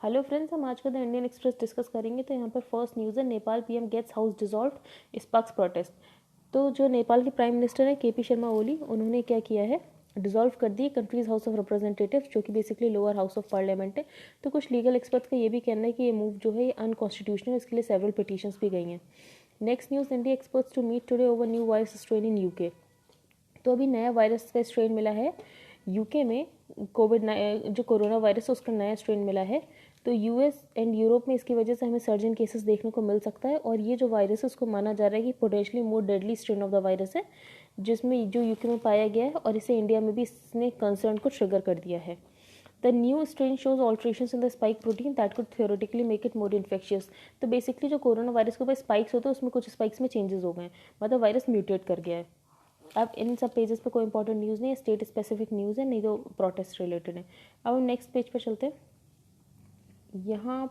Hello friends, हम आज का द इंडियन एक्सप्रेस डिस्कस करेंगे। तो यहाँ पर फर्स्ट न्यूज़ है, Nepal PM gets house dissolved sparks protest. तो जो नेपाल के प्राइम मिनिस्टर हैं केपी शर्मा ओली, उन्होंने क्या किया है, डिसॉल्व कर दी कंट्रीज हाउस ऑफ रिप्रेजेंटेटिव्स, जो कि basically lower house of parliament है। तो कुछ लीगल एक्सपर्ट्स का ये भी कहना है कि ये मूव जो है ये अनकॉन्स्टिट्यूशनल है, इसके लिए सेवरल पिटीशंस भी गई हैं। Next news, India experts to meet today over new virus strain in UK. तो अभी नया वायरस का स्ट्रेन मिला है यूके में, जो कोरोना वायरस है उसका नया स्ट्रेन मिला है। तो यूएस एंड यूरोप में इसकी वजह से हमें सर्जन केसेस देखने को मिल सकता है, और ये जो वायरस है उसको माना जा रहा है कि potentially more deadly strain of the virus है, जिसमें जो यूके में पाया गया है, और इसे इंडिया में भी इसने कंसर्न को ट्रिगर कर दिया है। The new strain shows alterations in the spike protein that could theoretically make it more infectious. तो बेसिकली जो कोरोना वायरस के ऊपर स्पाइक्स होते हैं उसमें कुछ स्पाइक्स में चेंजेस हो गए हैं, मतलब वायरस म्यूटेट कर गया है। अब इन सब पेजेस पे कोई इंपॉर्टेंट न्यूज़ नहीं है, स्टेट स्पेसिफिक न्यूज़ है, नहीं तो प्रोटेस्ट रिलेटेड है। अब हम नेक्स्ट पेज पर चलते हैं। यहाँ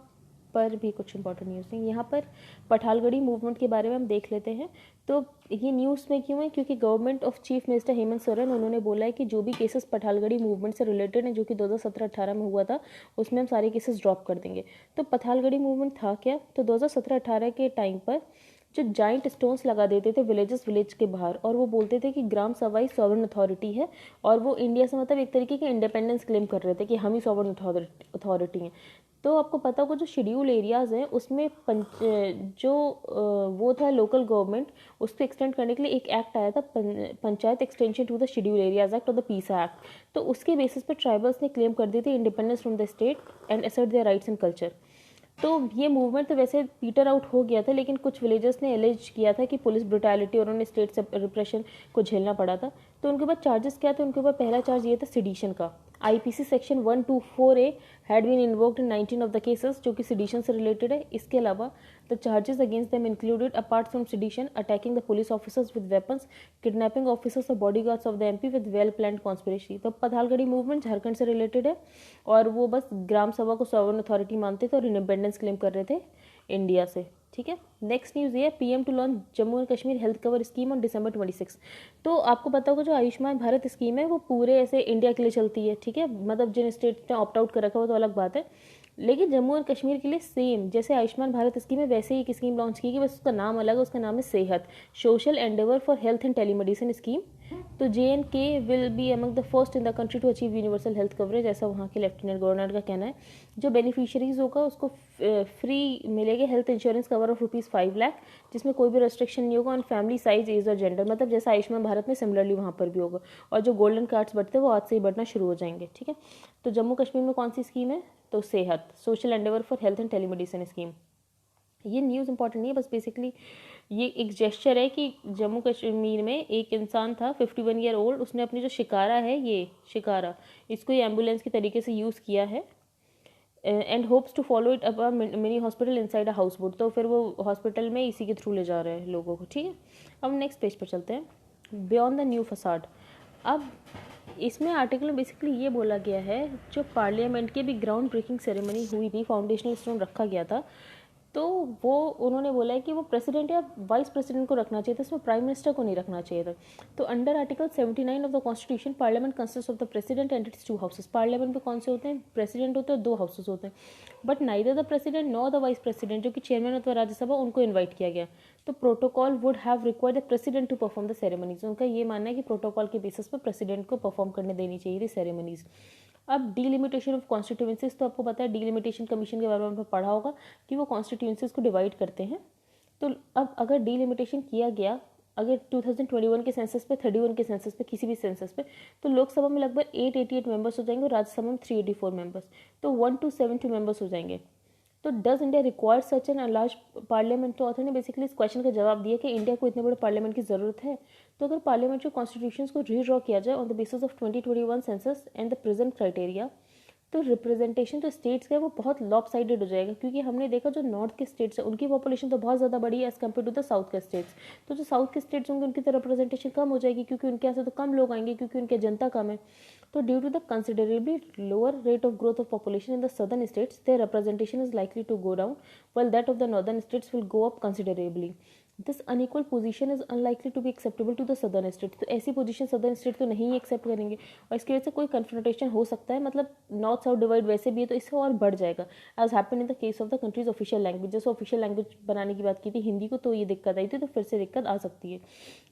पर भी कुछ इंपॉर्टेंट न्यूज़ नहीं, यहाँ पर पठालगढ़ी मूवमेंट के बारे में हम देख लेते हैं। तो ये न्यूज़ में क्यों है, क्योंकि government of chief minister Hemant Soren, उन्होंने बोला है कि जो भी केसेस पठालगढ़ी मूवमेंट से रिलेटेड हैं, जो कि 2017-18 में हुआ था, उसमें हम सारे केसेस ड्रॉप कर देंगे। तो पठालगढ़ी मूवमेंट था क्या, तो 2017-18 के टाइम पर जो जाइंट स्टोन्स लगा देते थे विलेज के बाहर, और वो बोलते थे कि ग्राम सभा सॉवरन अथॉरिटी है, और वो इंडिया से मतलब एक तरीके के इंडिपेंडेंस क्लेम कर रहे थे कि हम ही सॉवरन अथॉरिटी हैं। तो आपको पता होगा जो शेड्यूल एरियाज़ हैं उसमें वो था लोकल गवर्नमेंट, उसको एक्सटेंड करने के लिए एक एक्ट आया था, panchayat extension to the schedule areas act और द पीसा एक्ट। तो उसके बेसिस पर ट्राइबल्स ने क्लेम कर दी थी independence from the state and assert their rights and culture. तो ये मूवमेंट तो वैसे पीटर आउट हो गया था, लेकिन कुछ विलेजर्स ने एलिज किया था कि पुलिस ब्रुटैलिटी और उन्हें स्टेट से रिप्रेशन को झेलना पड़ा था। तो उनके ऊपर चार्जेस क्या थे, उनके ऊपर पहला चार्ज ये था सिडिशन का। IPC section 124A had been invoked in 19 of the cases, जो कि सिडिशन से रिलेटेड है। इसके अलावा the charges against them included, apart from sedition, attacking the police officers with weapons, kidnapping officers और bodyguards of the MP with well planned conspiracy. तो Pathalgadi movement Jharkhand से related है, और वो बस ग्राम सभा को सॉवरन अथॉरिटी मानते थे और इंडिपेंडेंस क्लेम कर रहे थे इंडिया से। ठीक है, नेक्स्ट न्यूज़ ये है, PM to launch Jammu and Kashmir health cover scheme on December 26। तो आपको पता होगा जो आयुष्मान भारत स्कीम है वो पूरे ऐसे इंडिया के लिए चलती है। ठीक है, मतलब जिन स्टेट ने ऑप्ट आउट कर रखा हो तो अलग बात है, लेकिन जम्मू एंड कश्मीर के लिए सेम जैसे आयुष्मान भारत स्कीम है वैसे ही एक स्कीम लॉन्च की गई, बस उसका नाम अलग है। उसका नाम है Sehat, social endeavour for health and telemedicine scheme. तो JNK will be among the first in the country to achieve universal health coverage, ऐसा वहाँ के लेफ्टिनेंट गवर्नर का कहना है। जो बेनिफिशियरीज होगा उसको फ्री मिलेगा health insurance cover of ₹5 lakh, जिसमें कोई भी रेस्ट्रिक्शन नहीं होगा ऑन फैमिली साइज, एज और जेंडर, मतलब जैसा आयुष्मान भारत में सिमिलरली वहाँ पर भी होगा। और जो गोल्डन कार्ड्स बढ़ते हैं वो आज से ही बढ़ना शुरू हो जाएंगे। ठीक है, तो जम्मू कश्मीर में कौन सी स्कीम है, तो सेहत, social endeavour for health and telemedicine scheme. ये न्यूज़ इंपॉर्टेंट नहीं है, बस बेसिकली ये एक जेस्चर है कि जम्मू कश्मीर में एक इंसान था 51 ईयर ओल्ड, उसने अपनी जो शिकारा है, ये शिकारा, इसको ये एम्बुलेंस के तरीके से यूज़ किया है, and hopes to follow it up mini hospital inside a houseboat. तो फिर वो हॉस्पिटल में इसी के थ्रू ले जा रहे हैं लोगों को। ठीक है, अब नेक्स्ट पेज पर चलते हैं, बियॉन्ड द न्यू फसाड। अब इसमें आर्टिकल में बेसिकली ये बोला गया है, जो पार्लियामेंट की भी ग्राउंड ब्रेकिंग सेरेमनी हुई थी, फाउंडेशनल स्टोन रखा गया था, तो वो उन्होंने बोला है कि वो प्रेसिडेंट या वाइस प्रेसिडेंट को रखना चाहिए था, इसमें प्राइम मिनिस्टर को नहीं रखना चाहिए था। तो under article 79 of the constitution, parliament consist of the president and it's 2 houses. Parliament में कौन से होते हैं, प्रेसिडेंट होते हैं, 2 हाउसेस होते हैं, but neither the president nor the vice president, जो कि चेयरमैन होता है राज्यसभा, उनको इन्वाइट किया गया। तो protocol would have required the president to perform the ceremonies. उनका ये मानना है कि प्रोटोकॉल के बेसिस पर प्रेसिडेंट को परफॉर्म करने देनी चाहिए थी सेरेमनीज। अब डीलिमिटेशन ऑफ कॉन्स्टिट्यूएंसीज, तो आपको पता है डीलिमिटेशन कमीशन के बारे में आपने पढ़ा होगा कि वो कॉन्स्टिट्यूएंसीज को डिवाइड करते हैं। तो अब अगर डीलिमिटेशन किया गया, अगर 2021 के सेंसस पे, 31 के सेंसस पे, किसी भी सेंसस पे, तो लोकसभा में लगभग 888 मेंबर्स हो जाएंगे और राज्यसभा में 384 मेंबर्स, तो 1272 मेंबर्स हो जाएंगे। तो does India require such an large parliament. तो ऑथर ने बेसिकली इस क्वेश्चन का जवाब दिया कि इंडिया को इतने बड़े पार्लियामेंट की ज़रूरत है। तो अगर पार्लियामेंट्री कॉन्स्टिट्यूशन को रीड्रॉ किया जाए on the basis of 2021 census and the present criteria, तो रिप्रेजेंटेशन जो स्टेट्स का है वो बहुत लॉप साइडेड हो जाएगा, क्योंकि हमने देखा जो नॉर्थ के स्टेट्स है उनकी पॉपुलेशन तो बहुत ज़्यादा बड़ी है as compare to the south के स्टेट्स। तो जो साउथ के स्टेट्स होंगे उनकी तो रिप्रेजेंटेशन कम हो जाएगी, क्योंकि उनके यहाँ से तो कम लोग आएंगे, क्योंकि उनकी जनता कम है। तो due to the considerably lower rate of growth of population in the southern states, their representation is likely to go down, while that of the northern states will go up considerably. This unequal position is unlikely to be acceptable to the southern state. तो ऐसी position southern state तो नहीं accept करेंगे और इसकी वजह से कोई कन्फ्रंटेशन हो सकता है, मतलब नॉर्थ साउथ डिवाइड वैसे भी है तो इससे और बढ़ जाएगा, as happen in the case of the country's official language. जैसे ऑफिशियल लैंग्वेज बनाने की बात की थी हिंदी को, तो ये दिक्कत आई थी, तो फिर से दिक्कत आ सकती है।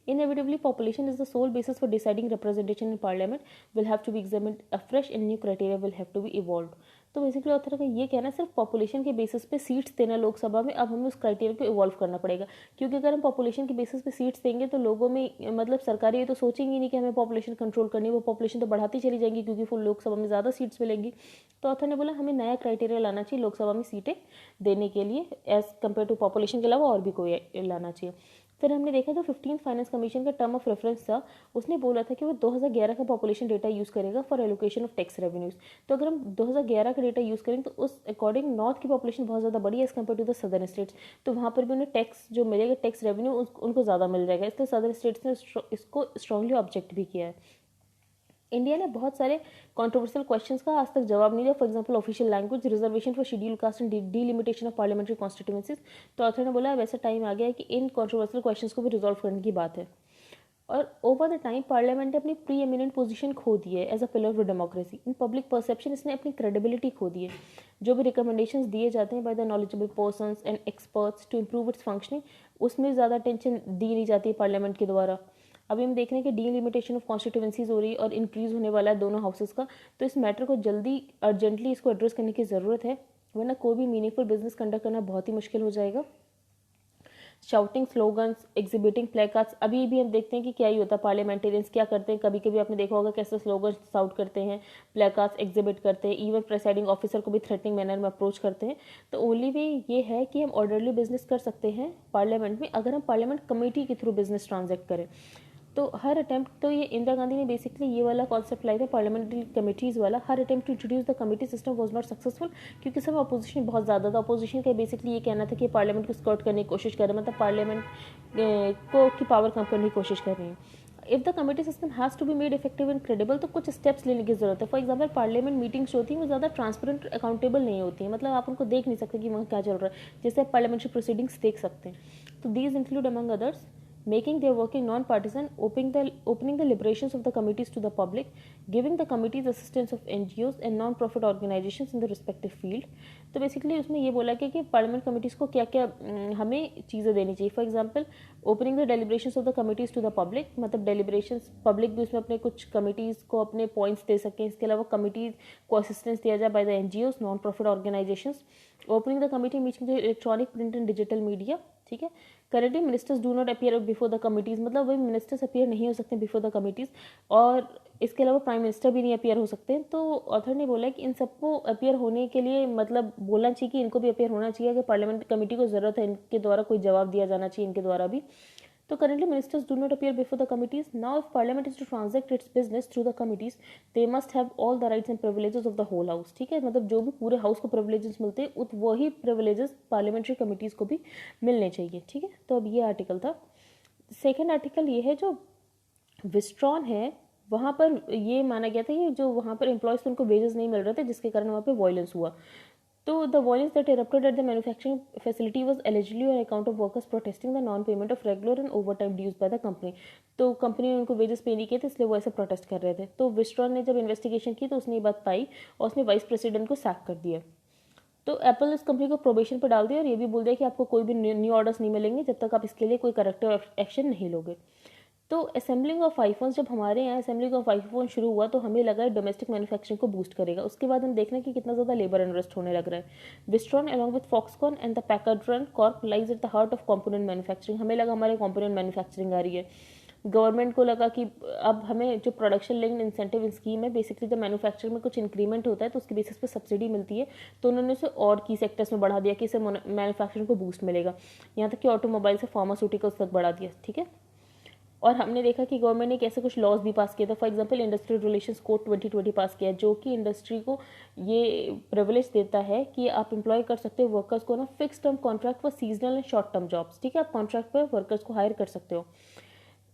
Inevitably, population is the sole basis for deciding representation in parliament will have to be examined afresh and new criteria will have to be evolved। तो बेसिकली ऑथर का ये कहना है सिर्फ पॉपुलेशन के बेसिस पे सीट्स देना लोकसभा में, अब हमें उस क्राइटेरिया को इवॉल्व करना पड़ेगा, क्योंकि अगर हम पॉपुलेशन के बेसिस पे सीट्स देंगे तो लोगों में मतलब सरकारी ये तो सोचेंगी नहीं कि हमें पॉपुलेशन कंट्रोल करनी है, वो पॉपुलेशन तो बढ़ाती चली जाएंगी क्योंकि फुल लोकसभा में ज़्यादा सीट्स मिलेंगी। तो ऑथर ने बोला हमें नया क्राइटेरिया लाना चाहिए लोकसभा में सीटें देने के लिए, एज कम्पेयर टू पॉपुलेशन के अलावा और भी कोई लाना चाहिए। फिर हमने देखा जो 15th फाइनेंस कमीशन का टर्म ऑफ रेफरेंस था, उसने बोला था कि वो 2011 का पॉपुलेशन डेटा यूज़ करेगा for allocation of tax revenues. तो अगर हम 2011 का डेटा यूज़ करें तो उस अकॉर्डिंग नॉर्थ की पॉपुलेशन बहुत ज़्यादा बड़ी है as compare to the southern states, तो वहाँ पर भी उन्हें टैक्स जो मिलेगा, टैक्स रेवेन्यू उनको ज़्यादा मिल जाएगा, इसलिए सदर्न स्टेट्स ने इसको स्ट्रांगली ऑब्जेक्ट भी किया है। इंडिया ने बहुत सारे कंट्रोवर्शियल क्वेश्चंस का आज तक जवाब नहीं दिया, for example official language, reservation for schedule caste and delimitation of parliamentary constituencies. तो ऑथर ने बोला अब ऐसा टाइम आ गया है कि इन कंट्रोवर्शियल क्वेश्चंस को भी रिजॉल्व करने की बात है। और ओवर द टाइम पार्लियामेंट ने अपनी प्री एमिनेंट पोजीशन खो दी है as a pillar of democracy. In public perception इसने अपनी क्रेडिबिलिटी खो दी है। जो भी रिकमेंडेशंस दिए जाते हैं by the knowledgeable persons and experts to improve its functioning, उसमें ज़्यादा अटेंशन दी नहीं जाती है पार्लियामेंट के द्वारा। अभी हम देख रहे हैं कि डीलिमिटेशन ऑफ कॉन्स्टिट्यूएंसीज हो रही है और इंक्रीज होने वाला है दोनों हाउसेस का, तो इस मैटर को जल्दी अर्जेंटली इसको एड्रेस करने की ज़रूरत है, वरना कोई भी मीनिंगफुल बिजनेस कंडक्ट करना बहुत ही मुश्किल हो जाएगा। शाउटिंग स्लोगन्स, एग्जिबिटिंग प्लेकार्ड्स, अभी भी हम देखते हैं कि क्या ही होता है, पार्लियामेंटेरियंस क्या करते हैं, कभी कभी आपने देखा होगा कैसे स्लोगन शाउट करते हैं, प्लेकार्ड्स एग्जिबिट करते हैं, इवन प्रेसाइडिंग ऑफिसर को भी थ्रेटनिंग मैनर में अप्रोच करते हैं। तो ओनली वे ये है कि हम ऑर्डरली बिजनेस कर सकते हैं पार्लियामेंट में अगर हम पार्लियामेंट कमेटी के थ्रू बिजनेस ट्रांजेक्ट करें। तो हर अटेम्प्ट, तो ये इंदिरा गांधी ने बेसिकली ये वाला कॉन्सेप्ट लाया था पार्लियामेंट्री कमेटीज़ वाला, हर attempt to introduce the committee system was not successful, क्योंकि सब अपोजिशन बहुत ज़्यादा था। अपोजिशन का बेसिकली ये कहना था कि पार्लियामेंट को स्कर्ट करने की कोशिश कर रहे हैं, मतलब पार्लियामेंट को की पावर कम करने की कोशिश कर रही है। If the committee system has to be made effective and credible, तो कुछ स्टेप्स लेने की जरूरत है। फॉर एग्जाम्पल पार्लियामेंट मीटिंग्स होती हैं वो ज़्यादा ट्रांसपेरेंट अकाउंटेबल नहीं होती हैं, मतलब आप उनको देख नहीं सकते कि वहाँ क्या चल रहा है, जैसे आप पार्लियामेंट्री प्रोसीडिंग्स देख सकते हैं। तो these include among others making their working non-partisan, opening the deliberations of the committees to the public, giving the committees assistance of NGOs and non-profit organizations in the respective field। तो basically उसमें ये बोला गया कि parliament committees को क्या क्या हमें चीज़ें देनी चाहिए। For example opening the deliberations of the committees to the public, मतलब डेलिब्रेशंस पब्लिक भी उसमें अपने कुछ कमिटीज़ को अपने पॉइंट्स दे सकें। इसके अलावा कमिटीज़ को असिस्टेंस दिया जाए by the NGOs, non profit organisations. Opening the committee meeting the electronic print and digital media, ठीक है। Currently ministers do not appear before the committees, मतलब वही मिनिस्टर्स अपीयर नहीं हो सकते बिफोर द कमिटीज़, और इसके अलावा प्राइम मिनिस्टर भी नहीं अपीयर हो सकते। तो ऑथर ने बोला कि इन सबको अपीयर होने के लिए मतलब बोलना चाहिए कि इनको भी अपीयर होना चाहिए, अगर पार्लियामेंट कमेटी को ज़रूरत है इनके द्वारा कोई जवाब दिया जाना चाहिए इनके द्वारा भी। तो currently ministers do not appear before the committees. Now if parliament is to transact its business through the committees, they must have all the rights and privileges of the whole house, ठीक है। मतलब जो भी पूरे house को privileges मिलते हैं वही प्रिविलेजेस पार्लियामेंट्री कमिटीज़ को भी मिलने चाहिए, ठीक है। तो अब ये आर्टिकल था। सेकेंड आर्टिकल ये है जो विस्ट्रॉन है, वहाँ पर ये माना गया था कि जो वहाँ पर एम्प्लॉयज़ थे उनको वेजेस नहीं मिल रहे थे, जिसके कारण वहाँ पर वायलेंस हुआ। तो the violence that erupted at the manufacturing facility was allegedly on account of workers protesting the non-payment of regular and overtime dues by the company। तो कंपनी ने उनको वेजेस पे नहीं किए थे इसलिए वो ऐसे प्रोटेस्ट कर रहे थे। तो विस्ट्रॉन ने जब इन्वेस्टिगेशन की तो उसने ये बात पाई और उसने वाइस प्रेसिडेंट को सैक कर दिया। तो एप्पल इस कंपनी को प्रोबेशन पर डाल दिया और ये भी बोल दिया कि आपको कोई भी न्यू ऑर्डर्स नहीं मिलेंगे जब तक आप इसके लिए कोई करेक्टिव एक्शन नहीं लोगे। तो असेंबलिंग ऑफ आईफोन्स, जब हमारे यहाँ असेंबलिंग ऑफ आईफोन शुरू हुआ तो हमें लगा है डोमेस्टिक मैन्युफैक्चरिंग को बूस्ट करेगा। उसके बाद हम देख रहे हैं कि कितना ज़्यादा लेबर अनरेस्ट होने लग रहा है। Wistron along with Foxconn and the Packard Corp lies at the heart of component manufacturing. हमें लगा हमारे कंपोनेंट मैन्युफैक्चरिंग आ रही है। गवर्नमेंट को लगा कि अब हमें जो प्रोडक्शन लिंक्ड इंसेंटिव स्कीम है, बेसिकली जब मैन्युफैक्चरिंग में कुछ इंक्रीमेंट होता है तो उसके बेसिस पे सब्सिडी मिलती है, तो उन्होंने उसे और की सेक्टर्स में बढ़ा दिया कि इससे मैन्युफैक्चरिंग को बूस्ट मिलेगा। यहाँ तक कि ऑटोमोबाइल से फार्मास्यूटिकल्स तक बढ़ा दिया, ठीक है। और हमने देखा कि गवर्नमेंट ने कैसे कुछ लॉज भी पास किए थे। For example industrial relations code 2020 पास किया, जो कि इंडस्ट्री को ये प्रिविलेज देता है कि आप एम्प्लॉय कर सकते हो वर्कर्स को ना fix term contract for seasonal and short term jobs, ठीक है। आप कॉन्ट्रैक्ट पर वर्कर्स को हायर कर सकते हो।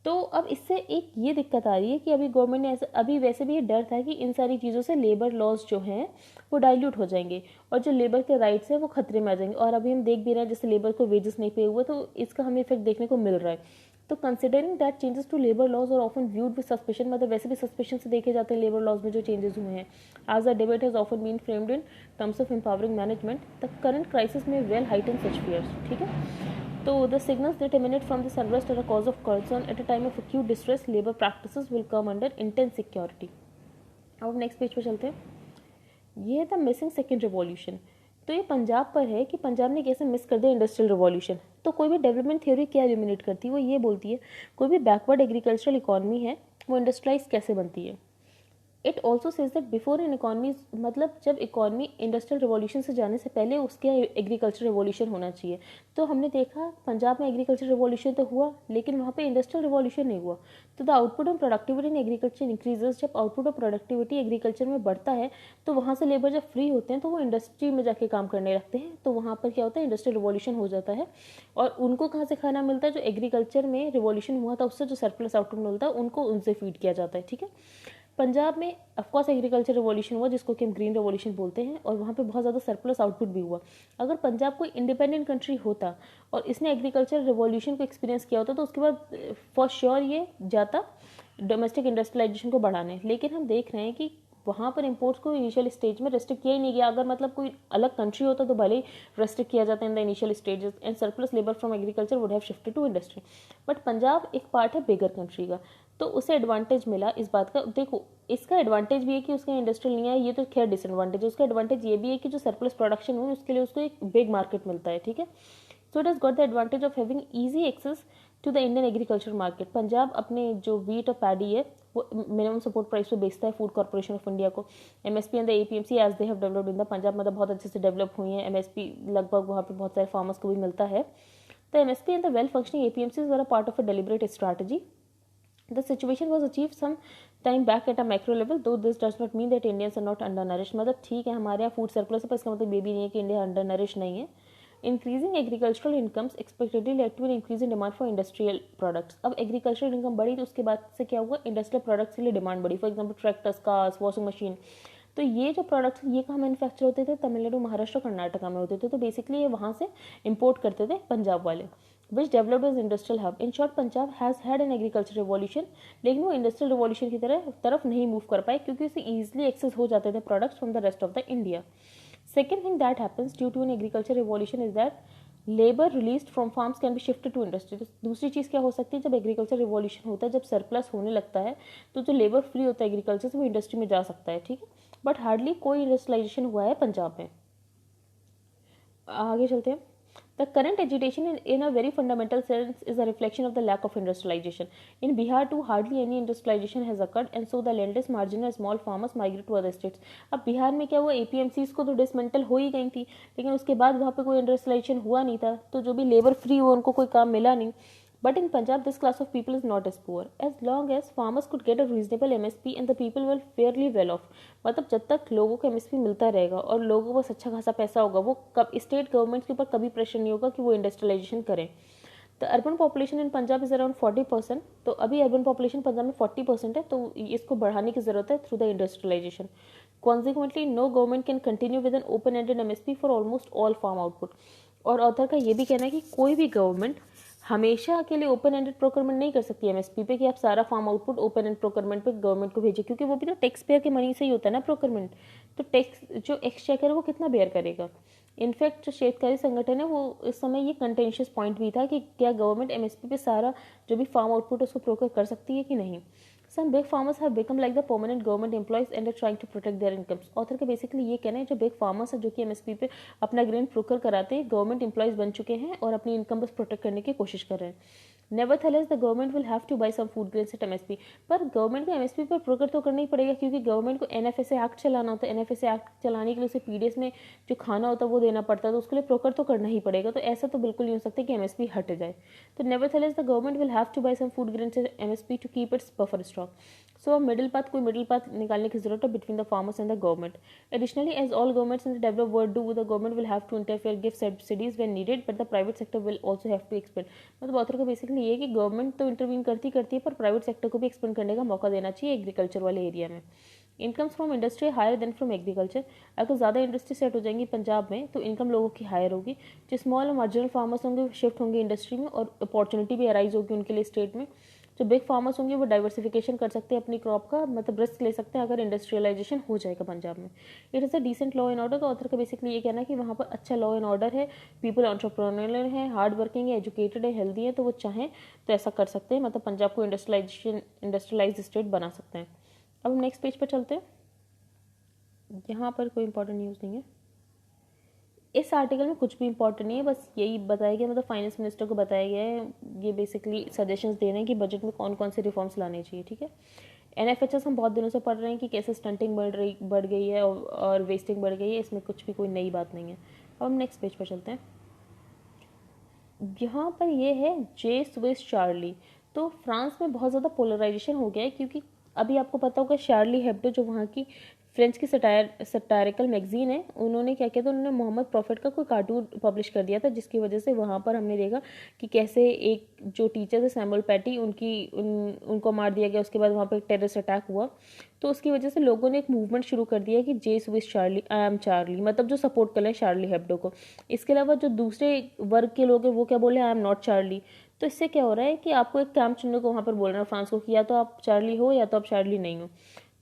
तो अब इससे एक ये दिक्कत आ रही है कि अभी गवर्नमेंट ने ऐसा, अभी वैसे भी ये डर था कि इन सारी चीज़ों से लेबर लॉज जो हैं वो डाइल्यूट हो जाएंगे और जो लेबर के राइट्स हैं वो खतरे में आ जाएंगे। और अभी हम देख भी रहे हैं जैसे लेबर को वेजेस नहीं पे हुए, तो इसका हमें इफेक्ट देखने को मिल रहा है। तो considering that changes to labour laws और ऑफन व्यूड विद सस्पेशन, मतलब वैसे भी सस्पेशन से देखे जाते हैं लेबर लॉज में जो चेंजेस हुए हैं, as the debate has often been framed in terms of empowering management, the current crisis में वेल हाइटन सच फियर्स। ठीक है, तो the signals that emanate from this unrest are a cause of concern at a time of acute distress. Labor practices will come under intense security. अब next page पे चलते हैं। ये है the missing second revolution. तो ये पंजाब पर है कि पंजाब ने कैसे मिस कर दिया इंडस्ट्रियल रिवॉल्यूशन। तो कोई भी डेवलपमेंट थ्योरी क्या एलिमिनेट करती है, वो ये बोलती है कोई भी बैकवर्ड एग्रीकल्चरल इकॉनमी है वो इंडस्ट्रियलाइज कैसे बनती है। It also says that before N economy, मतलब जब इकॉनमी इंडस्ट्रियल रिवॉल्यूशन से जाने से पहले उसके एग्रीकल्चर रिवॉल्यूशन होना चाहिए। तो हमने देखा पंजाब में एग्रीकल्चर रिवॉल्यूशन तो हुआ लेकिन वहाँ पे इंडस्ट्रियल रिवॉल्यूशन नहीं हुआ। तो the output of productivity in agriculture increases. जब आउटपुट ऑफ प्रोडक्टिविटी एग्रीकल्चर में बढ़ता है तो वहाँ से लेबर जब फ्री होते हैं तो वो इंडस्ट्री में जाके काम करने लगते हैं, तो वहाँ पर क्या होता है इंडस्ट्रियल रिवॉल्यूशन हो जाता है। और उनको कहाँ से खाना मिलता है, जो एग्रीकल्चर में रिवॉल्यूशन हुआ था उससे जो सरप्लस आउटपुट मिलता है उनको उनसे फीड किया जाता है। ठीक है, पंजाब में ऑफकोर्स एग्रीकल्चर रिवॉल्यूशन हुआ जिसको कि हम ग्रीन रिवॉल्यूशन बोलते हैं, और वहाँ पे बहुत ज़्यादा सरप्लस आउटपुट भी हुआ। अगर पंजाब कोई इंडिपेंडेंट कंट्री होता और इसने एग्रीकल्चर रिवॉल्यूशन को एक्सपीरियंस किया होता तो उसके बाद फॉर श्योर ये जाता डोमेस्टिक इंडस्ट्रियलाइजेशन को बढ़ाने। लेकिन हम देख रहे हैं कि वहाँ पर इंपोर्ट्स को इनिशियल स्टेज में रेस्ट्रिक्ट किया ही नहीं गया। अगर मतलब कोई अलग कंट्री होता तो भले ही रेस्ट्रिक्ट किया जाता in the initial stages and surplus labour from agriculture would have shifted to industry. But Punjab एक पार्ट है बिगर कंट्री का, तो उसे एडवांटेज मिला इस बात का। देखो इसका एडवांटेज भी है कि उसका इंडस्ट्रियल नहीं है, ये तो खैर डिसएडवांटेज है। उसका एडवांटेज ये भी है कि जो सरप्लस प्रोडक्शन हुई उसके लिए उसको एक बिग मार्केट मिलता है। ठीक है, so it has got the advantage of having easy access to the Indian agriculture market. Punjab अपने जो वीट और पैडी है वो मिनिमम सपोर्ट प्राइस पे बेचता है फूड कॉर्पोरेशन ऑफ इंडिया को। MSP and the APMC as they have developed in the Punjab, मतलब बहुत अच्छे से डेवलप हुई हैं। एमएसपी लगभग वहाँ पे बहुत सारे फार्मर्स को भी मिलता है। The MSP and the well functioning APMCs were a part of a deliberate strategy. The situation was achieved some time back at a macro level, though this does not mean that Indians are not undernourished. मतलब ठीक है हमारे यहाँ food circular है पर इसका मतलब ये भी नहीं है कि इंडिया अंडरनरिश नहीं है। Increasing agricultural incomes expectedly led to an increase in demand for industrial products. अब एग्रीकल्चरल इनकम बढ़ी तो उसके बाद से क्या हुआ, इंडस्ट्रियल प्रोडक्ट्स के लिए डिमांड बढ़ी। For example tractors, cars, washing machine. तो ये जो प्रोडक्ट्स ये कहाँ मैन्युफैक्चर होते थे, तमिलनाडु, महाराष्ट्र, कर्नाटका में होते थे। तो बेसिकली ये वहाँ से इम्पोर्ट करते थे पंजाब वाले, which developed as industrial hub. In short Punjab has had an agriculture revolution, लेकिन वो इंडस्ट्रियल रिवॉल्यूशन की तरफ नहीं मूव कर पाए क्योंकि उसे ईजिली एक्सेस हो जाते थे products from the rest of the India. Second thing that happens due to an agriculture revolution is that labour release from farms can be shifted to industry. दूसरी चीज़ क्या हो सकती है, जब एग्रीकल्चर रिवॉल्यूशन होता है, जब सरप्लस होने लगता है तो जो लेबर फ्री होता है एग्रीकल्चर से वो इंडस्ट्री में जा सकता है। ठीक है, बट हार्डली कोई इंडस्ट्रियलाइजेशन हुआ है पंजाब में। आगे चलते हैं। The current agitation in a very fundamental sense is a reflection of the lack of industrialization. In Bihar too, hardly any industrialization has occurred and so the landless, marginal, small farmers migrate to other states. अब बिहार में क्या हुआ, APMCs को तो dismantle हो ही गई थी लेकिन उसके बाद वहाँ पे कोई इंडस्ट्रियलाइजेशन हुआ नहीं था, तो जो भी लेबर फ्री हुआ उनको कोई काम मिला नहीं। But in Punjab, this class of people is not as poor. As long as farmers could get a reasonable MSP and the people were fairly well off. मतलब जब तक लोगों को MSP मिलता रहेगा और लोगों को अच्छा खासा पैसा होगा, वो कब स्टेट गवर्नमेंट के ऊपर कभी प्रेशर नहीं होगा कि वो इंडस्ट्रियलाइजेशन करें। The urban population in Punjab is around 40%। तो अभी अर्बन पॉपुलेशन पंजाब में 40% है, तो इसको बढ़ाने की जरूरत है through the industrialisation. Consequently, no government can continue with an open-ended MSP for almost all farm output. और ऑथर का ये भी कहना है कि कोई भी गवर्नमेंट हमेशा के लिए ओपन एंडेड प्रोक्योरमेंट नहीं कर सकती एमएसपी पे कि आप सारा farm output open and procurement पे गवर्नमेंट को भेजिए, क्योंकि वो भी तो टैक्स पेयर के मनी से ही होता है ना प्रोक्योरमेंट। तो टैक्स जो एक्सचेकर है वो कितना बेयर करेगा। इनफैक्ट जो शेतकारी संगठन है वो इस समय ये कंटेंशियस पॉइंट भी था कि क्या गवर्नमेंट एमएसपी पे सारा जो भी फार्म आउटपुट है उसको प्रोक्योर कर सकती है कि नहीं। Some big farmers have become like the permanent government employees and are trying to protect their incomes. Author का बेसिकली ये कहना है जो बिग फार्मर्स है जो कि एमएसपी पे अपना ग्रेन प्रोक्योर कराते हैं, गवर्नमेंट एम्प्लॉयज बन चुके हैं और अपनी इनकम बस प्रोटेक्ट करने की कोशिश कर रहे हैं। Nevertheless, the government will have to buy some food grains at MSP. पर गवर्नमेंट को एमएसपी पर प्रोक्योर तो करना ही पड़ेगा क्योंकि गवर्नमेंट को एनएफएसए एक्ट चलाना होता है। एनएफएसए एक्ट चलाने के लिए उसे पीडीएस में जो खाना होता है वो देना पड़ता है, तो उसके लिए प्रोक्योर तो करना ही पड़ेगा। तो ऐसा तो बिल्कुल नहीं हो सकता कि एमएसपी हट जाए। तो nevertheless, the government will have to buy some food grains at MSP to keep its buffer stock. So अब मिडिल पाथ, कोई मिडिल पाथ निकालने की जरूरत है between the farmers and the government. Additionally, as all governments in the developed world do, the government will have to interfere, give subsidies when needed, but the private sector will also have to expand. मतलब author का basically ये है कि government तो intervene करती है, पर private sector को भी एक्सपेंड करने का मौका देना चाहिए एग्रीकल्चर वाले एरिया में. Incomes from industry higher than from agriculture. अगर ज़्यादा इंडस्ट्री सेट हो जाएंगी पंजाब में तो इनकम लोगों की हायर होगी. जो स्मॉल और मार्जिनल फार्मर्स होंगे शिफ्ट होंगे इंडस्ट्री में, और अपॉर्चुनिटी भी अराइज होगी उनके लिए स्टेट में. जो बिग फार्मर्स होंगे वो डाइवर्सिफिकेशन कर सकते हैं अपनी क्रॉप का, मतलब रिस्क ले सकते हैं अगर इंडस्ट्रियलाइजेशन हो जाएगा पंजाब में. It is a decent law and order. का ऑथर का बेसिकली ये कहना है कि वहाँ पर अच्छा लॉ एंड ऑर्डर है, पीपल एंटरप्रेन्योरियल है, हार्ड वर्किंग है, एजुकेटेड है, हेल्दी है, तो वो चाहें तो ऐसा कर सकते हैं. मतलब पंजाब को इंडस्ट्रियलाइज स्टेट बना सकते हैं. अब हम नेक्स्ट पेज पर चलते हैं. यहाँ पर कोई इंपॉर्टेंट न्यूज़ नहीं है. इस आर्टिकल में कुछ भी इंपॉर्टेंट नहीं है, बस यही बताया गया, मतलब फाइनेंस मिनिस्टर को बताया गया है. ये बेसिकली सजेशंस दे रहे हैं कि बजट में कौन कौन से रिफॉर्म्स लाने चाहिए. ठीक है. एनएफएचएस हम बहुत दिनों से पढ़ रहे हैं कि कैसे स्टंटिंग बढ़ गई है और वेस्टिंग बढ़ गई है. इसमें कुछ भी कोई नई बात नहीं है. अब हम नेक्स्ट पेज पर चलते हैं. यहाँ पर ये है जे स्विस चार्ली. तो फ्रांस में बहुत ज़्यादा पोलराइजेशन हो गया है, क्योंकि अभी आपको पता होगा शार्ली हेब्डो जो वहाँ की फ्रेंच की सटायरिकल मैगजीन है, उन्होंने क्या किया था, उन्होंने मोहम्मद प्रॉफिट का कोई कार्टून पब्लिश कर दिया था, जिसकी वजह से वहाँ पर हमने देखा कि कैसे एक जो टीचर थे सैमुअल पैटी, उनको मार दिया गया. उसके बाद वहाँ पर टेररिस्ट अटैक हुआ. तो उसकी वजह से लोगों ने एक मूवमेंट शुरू कर दिया कि जे स्विस चार्ली, आई एम चार्ली, मतलब जो सपोर्ट कर रहे हैं शार्ली हेब्डो को. इसके अलावा जो दूसरे वर्ग के लोग हैं वो क्या बोले, आई एम नॉट चार्ली. तो इससे क्या हो रहा है कि आपको एक कैंप चुनने को वहाँ पर बोल रहे हैं फ्रांस को कि या तो आप चार्ली हो या तो आप चार्ली नहीं हो.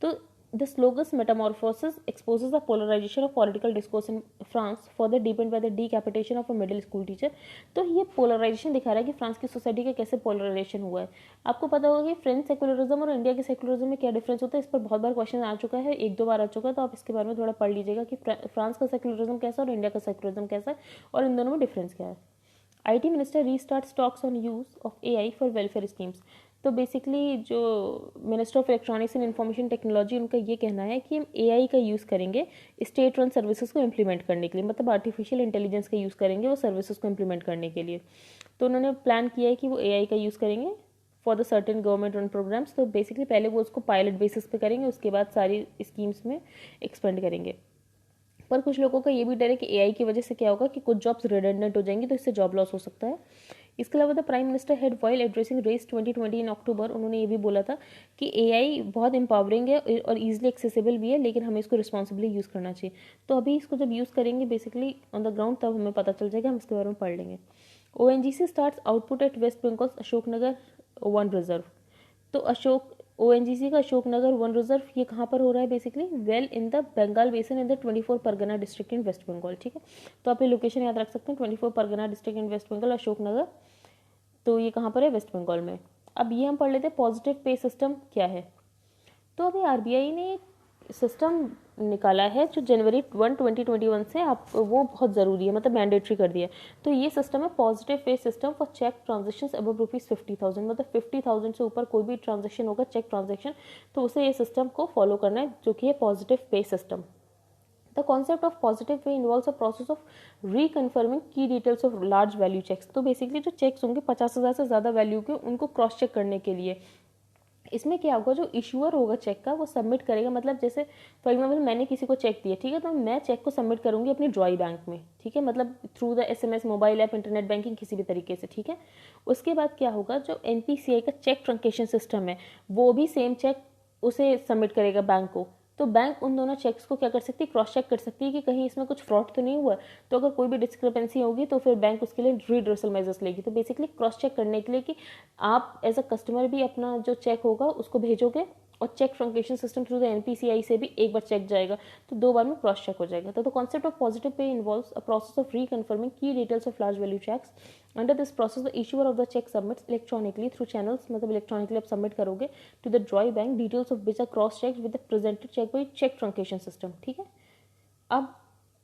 तो the slogans metamorphosis exposes the polarization of political discourse in France further deepened by the decapitation of a middle school teacher. तो ये पोलराइजेशन दिखा रहा है कि फ्रांस की सोसाइटी का कैसे पोलराइजेशन हुआ है. आपको पता होगा कि फ्रेंच सेकुलरिज्म और इंडिया के सेकुलरिज्म में क्या डिफरेंस होता है. इस पर बहुत बार क्वेश्चन आ चुका है, एक दो बार आ चुका है, तो आप इसके बारे में थोड़ा पढ़ लीजिएगा कि फ्रांस का सेकुलरिज्म कैसा है और इंडिया का सेकुलरिज्म कैसा है, और इन दोनों में डिफरेंस क्या है. IT minister restart talks on use of AI for welfare schemes. तो बेसिकली जो minister of electronics and information technology, उनका ये कहना है कि हम AI का यूज़ करेंगे स्टेट रन सर्विसेज को इम्प्लीमेंट करने के लिए, मतलब आर्टिफिशियल इंटेलिजेंस का यूज़ करेंगे वो सर्विसेज को इम्प्लीमेंट करने के लिए. तो उन्होंने प्लान किया है कि वो AI का यूज़ करेंगे for the certain government run programmes. तो बेसिकली पहले वो उसको पायलट बेसिस पे करेंगे, उसके बाद सारी स्कीम्स में एक्सपेंड करेंगे. पर कुछ लोगों का ये भी डर है कि AI की वजह से क्या होगा कि कुछ जॉब्स रिडंडेंट हो जाएंगी, तो इससे जॉब लॉस हो सकता है. इसके अलावा the prime minister head while addressing RAISE 2020 in October, उन्होंने ये भी बोला था कि AI बहुत एम्पावरिंग है और ईजिली एक्सेसिबल भी है, लेकिन हमें इसको रिस्पॉन्सिबली यूज़ करना चाहिए. तो अभी इसको जब यूज़ करेंगे बेसिकली ऑन द ग्राउंड, तब हमें पता चल जाएगा, हम इसके बारे में पढ़ लेंगे. ONGC starts output at West Bengal Ashoknagar one reserve. तो ONGC का अशोकनगर वन रिजर्व ये कहाँ पर हो रहा है, basically well in the Bengal basin in the 24 Pargana district in West Bengal. ठीक है. तो आप ये लोकेशन याद रख सकते हैं, 24 परगना डिस्ट्रिक्ट इन वेस्ट बंगाल, अशोकनगर. तो ये कहाँ पर है, वेस्ट बंगाल में. अब ये हम पढ़ लेते हैं पॉजिटिव पे सिस्टम क्या है. तो अभी RBI ने एक सिस्टम निकाला है जो जनवरी 1, 2021 से आप वो बहुत ज़रूरी है, मतलब मैंडेटरी कर दिया है. तो ये सिस्टम है positive pay system for cheque transaction above ₹50,000, मतलब 50,000 से ऊपर कोई भी ट्रांजेक्शन होगा चेक ट्रांजेक्शन, तो उसे ये सिस्टम को फॉलो करना है, जो कि है positive pay system. The concept of positive pay involves a process of reconfirming key details of large value checks. तो बेसिकली जो चेक्स होंगे 50,000 से ज़्यादा वैल्यू के, उनको क्रॉस चेक करने के लिए इसमें क्या होगा, जो इशूअर होगा चेक का वो सबमिट करेगा. मतलब जैसे फॉर एग्जाम्पल मैंने किसी को चेक दिया, ठीक है, तो मैं चेक को सबमिट करूंगी अपनी ड्रॉई बैंक में. ठीक है, मतलब through the SMS, mobile app, internet banking, किसी भी तरीके से. ठीक है. उसके बाद क्या होगा, जो NPCI का चेक ट्रंकेशन सिस्टम है वो भी सेम चेक उसे सबमिट करेगा बैंक को. तो बैंक उन दोनों चेक्स को क्या कर सकती है, क्रॉस चेक कर सकती है कि कहीं इसमें कुछ फ्रॉड तो नहीं हुआ. तो अगर कोई भी डिस्क्रिपेंसी होगी तो फिर बैंक उसके लिए रिड्रेसल मेजर्स लेगी. तो बेसिकली क्रॉस चेक करने के लिए कि आप एज अ कस्टमर भी अपना जो चेक होगा उसको भेजोगे, और cheque truncation system through the NPCI से भी एक बार चेक जाएगा, तो 2 बार में क्रॉस चेक हो जाएगा. तो the concept of positive pay involves a process of reconfirming की details of large value cheques. Under this process the issuer of the cheque submits electronically through channels, मतलब इलेक्ट्रॉनिकली आप submit करोगे to the drawee bank, details of which are cross check with the presented cheque by cheque truncation system. ठीक है. अब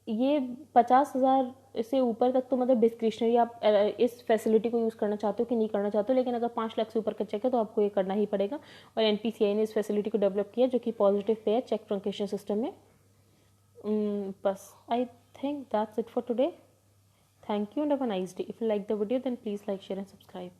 ये 50,000 से ऊपर तक तो मतलब डिस्क्रिशनरी, आप इस फैसिलिटी को यूज़ करना चाहते हो कि नहीं करना चाहते हो, लेकिन अगर 5 लाख से ऊपर का चेक है तो आपको ये करना ही पड़ेगा. और NPCI ने इस फैसिलिटी को डेवलप किया जो कि पॉजिटिव पे है चेक ट्रंकेशन सिस्टम में. बस I think that's it for today. Thank you and have a nice day. If you like the video then please like, share and subscribe.